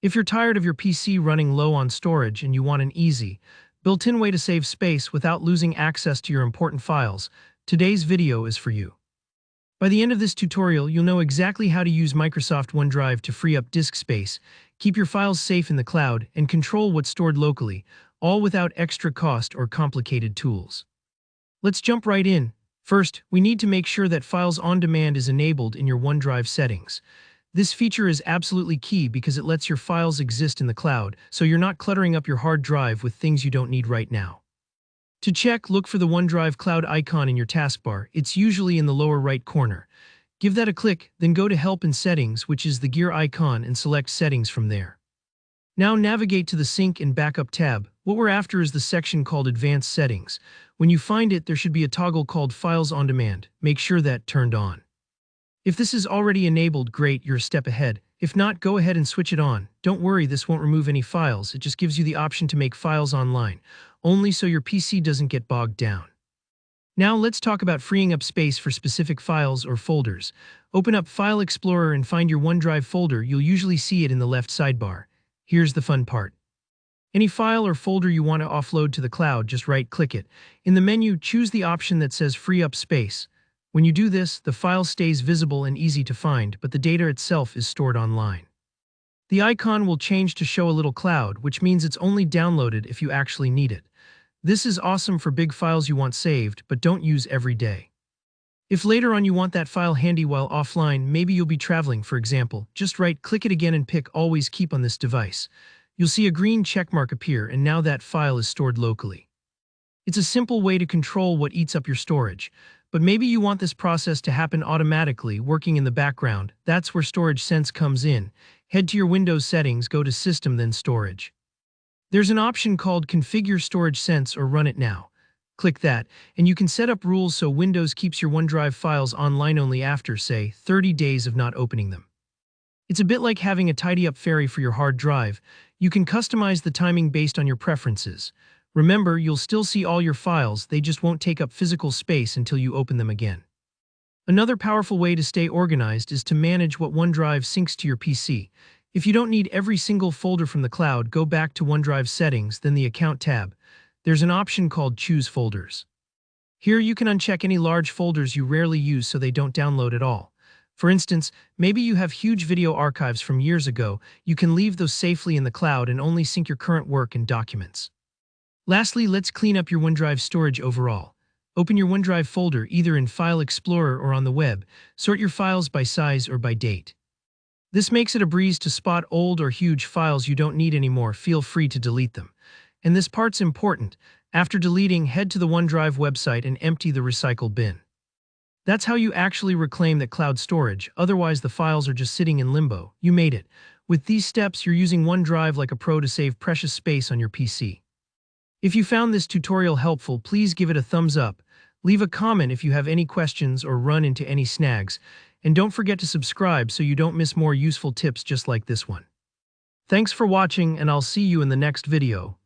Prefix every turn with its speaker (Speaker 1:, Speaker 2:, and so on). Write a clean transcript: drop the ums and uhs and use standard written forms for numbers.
Speaker 1: If you're tired of your PC running low on storage and you want an easy, built-in way to save space without losing access to your important files, today's video is for you. By the end of this tutorial, you'll know exactly how to use Microsoft OneDrive to free up disk space, keep your files safe in the cloud, and control what's stored locally, all without extra cost or complicated tools. Let's jump right in. First, we need to make sure that Files on Demand is enabled in your OneDrive settings. This feature is absolutely key because it lets your files exist in the cloud, so you're not cluttering up your hard drive with things you don't need right now. To check, look for the OneDrive Cloud icon in your taskbar. It's usually in the lower right corner. Give that a click, then go to Help and Settings, which is the gear icon, and select Settings from there. Now navigate to the Sync and Backup tab. What we're after is the section called Advanced Settings. When you find it, there should be a toggle called Files on Demand. Make sure that turned on. If this is already enabled, great, you're a step ahead. If not, go ahead and switch it on. Don't worry, this won't remove any files. It just gives you the option to make files online, only so your PC doesn't get bogged down. Now let's talk about freeing up space for specific files or folders. Open up File Explorer and find your OneDrive folder. You'll usually see it in the left sidebar. Here's the fun part. Any file or folder you want to offload to the cloud, just right-click it. In the menu, choose the option that says Free Up Space. When you do this, the file stays visible and easy to find, but the data itself is stored online. The icon will change to show a little cloud, which means it's only downloaded if you actually need it. This is awesome for big files you want saved, but don't use every day. If later on you want that file handy while offline, maybe you'll be traveling, for example, just right-click it again and pick Always Keep on this device. You'll see a green checkmark appear, and now that file is stored locally. It's a simple way to control what eats up your storage, but maybe you want this process to happen automatically, working in the background. That's where Storage Sense comes in. Head to your Windows settings, go to System, then Storage. There's an option called Configure Storage Sense or Run It Now. Click that, and you can set up rules so Windows keeps your OneDrive files online only after, say, 30 days of not opening them. It's a bit like having a tidy-up fairy for your hard drive. You can customize the timing based on your preferences. Remember, you'll still see all your files, they just won't take up physical space until you open them again. Another powerful way to stay organized is to manage what OneDrive syncs to your PC. If you don't need every single folder from the cloud, go back to OneDrive Settings, then the Account tab. There's an option called Choose Folders. Here you can uncheck any large folders you rarely use so they don't download at all. For instance, maybe you have huge video archives from years ago. You can leave those safely in the cloud and only sync your current work and documents. Lastly, let's clean up your OneDrive storage overall. Open your OneDrive folder either in File Explorer or on the web. Sort your files by size or by date. This makes it a breeze to spot old or huge files you don't need anymore. Feel free to delete them. And this part's important. After deleting, head to the OneDrive website and empty the recycle bin. That's how you actually reclaim that cloud storage, otherwise the files are just sitting in limbo. You made it. With these steps, you're using OneDrive like a pro to save precious space on your PC. If you found this tutorial helpful, please give it a thumbs up. Leave a comment if you have any questions or run into any snags. And don't forget to subscribe so you don't miss more useful tips just like this one. Thanks for watching, and I'll see you in the next video.